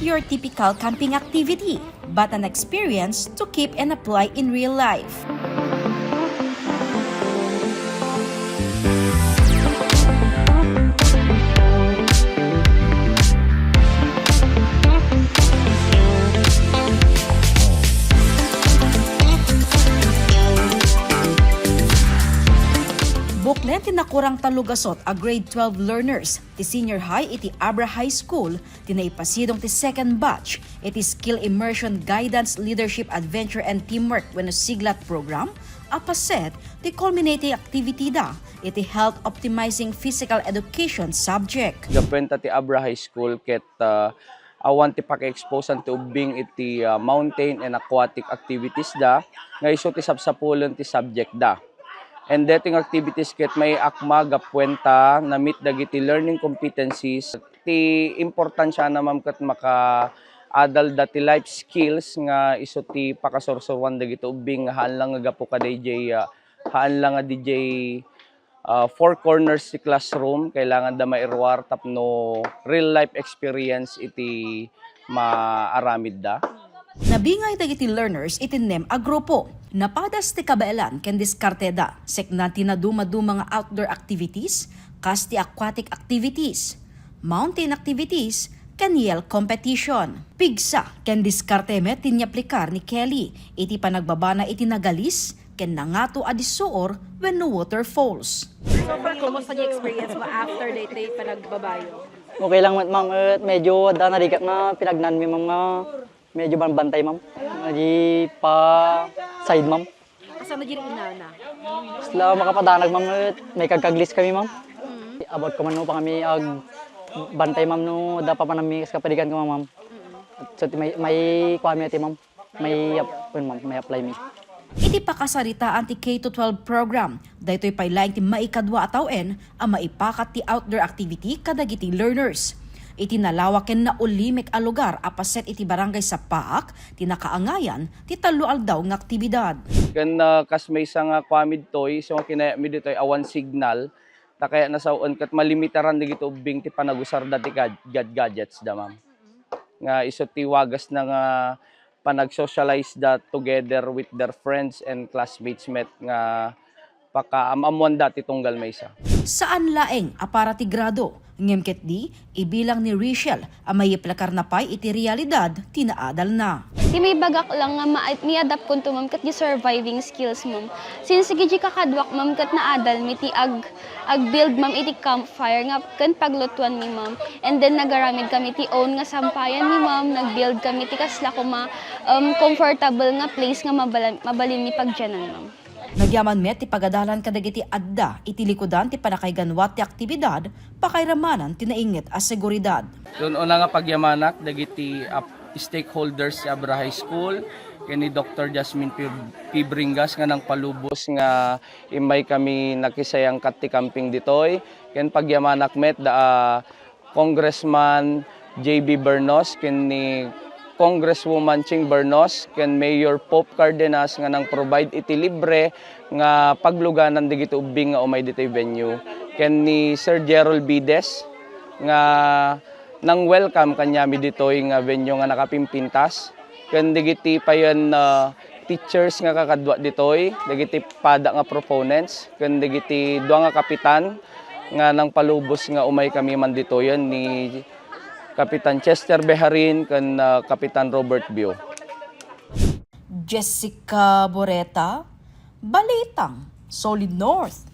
your typical camping activity, but an experience to keep and apply in real life. Buklet ti nakurang talugasot a grade 12 learners ti senior high iti Abra High School ti naipasidong ti second batch iti skill immersion guidance leadership adventure and teamwork wenno siglat program apaset ti culminating activity da iti health optimizing physical education subject. Gapwenta ti Abra High School ket awan ti paka-expose ti ubing iti mountain and aquatic activities da nga iso ti sabsapulon ti subject da. And dating activities ket may akma gapwenta na meet dagiti learning competencies ti importansya na ma'am ket maka-adal dati life skills nga iso ti pakasorsorwan dagiti ubing nga haan lang nga gapo ka DJ four corners ti classroom kailangan da mairwar tapno real life experience iti maaramid da. Nabingay dagiti learners itinem a grupo. Napadas ti kabaelan ken diskarteda sekna ti nadumadu mga outdoor activities, kas ti aquatic activities, mountain activities, ken yell competition. Pigsa ken diskarte met tinyaplikar ni Kelly iti panagbabana iti nagalis ken nangato a disuor wenno waterfalls. So far, kumusta yung experience mo after day panagbabayo? Okay lang ma'am, medyo narigat na pinagnan mi ma'am nga medyo bantay ma'am. Di pa side ma'am. Asa na dyan inana? Sila makapadanag ma'am, may kagkaglis kami ma'am. About ko man no pa kami ag bantay ma'am no da pa panami sa kapadigan ko ma'am. So may kwami ati ma'am. May apply mi. Iti pakasarita anti K-12 program, daytoy paylaing ti maikadwa atawen ang maipakat ti outdoor activity kadagiti learners. Iti nalawak ken naulimek a lugar apaset iti barangay sa Paak, ti nakaangayan ti talo aldaw nga aktibidad. Ken kas may isang kwamid toy so kinaya mi ditoy awan signal ta kaya nasaon ket malimitaran dagiti ubing ti panagusar dati gadgets da ma'am. Nga iso ti wagas na nga panag-socialize da together with their friends and classmates met nga pakaamamuan dati tunggal maysa. Saan laeng apara ti grado, ngem ket di ibilang ni Rachel ang mayiplakar na pay iti realidad tinaadal na. Di may bagak lang nga mi-adapt ko to ma'am kat di surviving skills ma'am. Since sige kakadwak ma'am kat naadal mi ti ag-build ma'am iti campfire nga kan paglutuan mi ma'am. And then nagaramid kami ti own nga sampayan mi ma'am, nag-build kami ti kasla ko comfortable nga place nga mabalin mi pagjanan ma'am. Nagyaman met ti pagadalan kadagiti adda iti likudan ti panakayganwat ti aktibidad pakairamanan ti nainget a seguridad. Doon una nga pagyamanak dagiti stakeholders sa Abra High School kini Dr. Jasmine P. Bringas nga nang palubos nga imay kami nakisayang kat ti camping ditoy ken pagyamanak met da Congressman J.B. Bernos kini Congresswoman Ching Bernos ken Mayor Pope Cardenas nga nang provide iti libre nga pagluganan digiti ubing nga umay ditoy venue ken ni Sir Gerald Bides nga nang welcome kanyami ditoy nga venue nga nakapimpintas ken digiti payon teachers nga kakadwa ditoy digiti pada nga proponents ken digiti duha nga kapitan nga nang palubos nga umay kami man ditoy ni Kapitan Chester Beharin ken Kapitan Robert Bio. Jessica Boreta, Balitang, Solid North.